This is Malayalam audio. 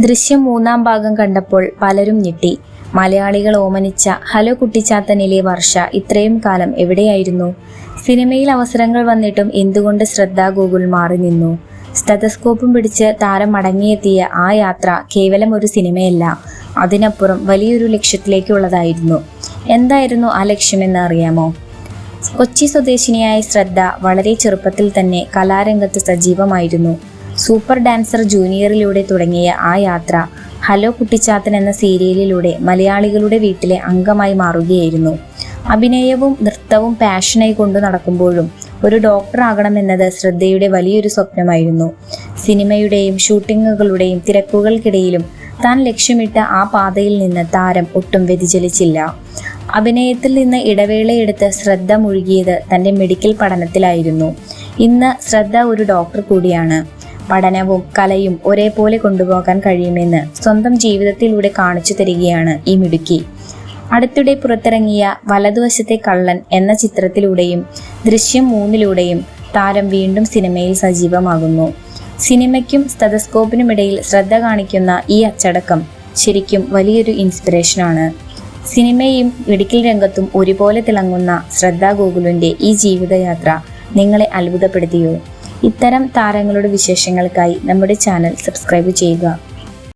ദൃശ്യം 3-ാം ഭാഗം കണ്ടപ്പോൾ പലരും ഞെട്ടി. മലയാളികൾ ഓമനിച്ച ഹലോ കുട്ടിച്ചാത്തനിലെ വർഷ ഇത്രയും കാലം എവിടെയായിരുന്നു? സിനിമയിൽ അവസരങ്ങൾ വന്നിട്ടും എന്തുകൊണ്ട് ശ്രദ്ധാ ഗോകുൽ മാറി നിന്നു? സ്റ്റെതസ്കോപ്പും പിടിച്ച് താരം മടങ്ങിയെത്തിയ ആ യാത്ര കേവലം ഒരു സിനിമയല്ല, അതിനപ്പുറം വലിയൊരു ലക്ഷ്യത്തിലേക്കുള്ളതായിരുന്നു. എന്തായിരുന്നു ആ ലക്ഷ്യമെന്ന് അറിയാമോ? കൊച്ചി സ്വദേശിനിയായ ശ്രദ്ധ വളരെ ചെറുപ്പത്തിൽ തന്നെ കലാരംഗത്ത് സജീവമായിരുന്നു. സൂപ്പർ ഡാൻസർ ജൂനിയറിലൂടെ തുടങ്ങിയ ആ യാത്ര ഹലോ കുട്ടിച്ചാത്തൻ എന്ന സീരിയലിലൂടെ മലയാളികളുടെ വീട്ടിലെ അംഗമായി മാറുകയായിരുന്നു. അഭിനയവും നൃത്തവും പാഷനായി കൊണ്ടു നടക്കുമ്പോഴും ഒരു ഡോക്ടർ ആകണമെന്നത് ശ്രദ്ധയുടെ വലിയൊരു സ്വപ്നമായിരുന്നു. സിനിമയുടെയും ഷൂട്ടിങ്ങുകളുടെയും തിരക്കുകൾക്കിടയിലും താൻ ലക്ഷ്യമിട്ട ആ പാതയിൽ നിന്ന് താരം ഒട്ടും വ്യതിചലിച്ചില്ല. അഭിനയത്തിൽ നിന്ന് ഇടവേളയെടുത്ത് ശ്രദ്ധ മുഴുകിയത് തൻ്റെ മെഡിക്കൽ പഠനത്തിലായിരുന്നു. ഇന്ന് ശ്രദ്ധ ഒരു ഡോക്ടർ കൂടിയാണ്. പഠനവും കലയും ഒരേപോലെ കൊണ്ടുപോകാൻ കഴിയുമെന്ന് സ്വന്തം ജീവിതത്തിലൂടെ കാണിച്ചു തരികയാണ് ഈ മിടുക്കി. അടുത്തിടെ പുറത്തിറങ്ങിയ വലതുവശത്തെ കള്ളൻ എന്ന ചിത്രത്തിലൂടെയും ദൃശ്യം 3-ലൂടെയും താരം വീണ്ടും സിനിമയിൽ സജീവമാകുന്നു. സിനിമയ്ക്കും സ്റ്റെതസ്കോപ്പിനുമിടയിൽ ശ്രദ്ധ കാണിക്കുന്ന ഈ അച്ചടക്കം ശരിക്കും വലിയൊരു ഇൻസ്പിറേഷനാണ്. സിനിമയും മെഡിക്കൽ രംഗത്തും ഒരുപോലെ തിളങ്ങുന്ന ശ്രദ്ധാ ഗോകുലിൻ്റെ ഈ ജീവിതയാത്ര നിങ്ങളെ അത്ഭുതപ്പെടുത്തിയോ? ഇത്തരം താരങ്ങളുടെ വിശേഷങ്ങൾക്കായി നമ്മുടെ ചാനൽ സബ്സ്ക്രൈബ് ചെയ്യുക.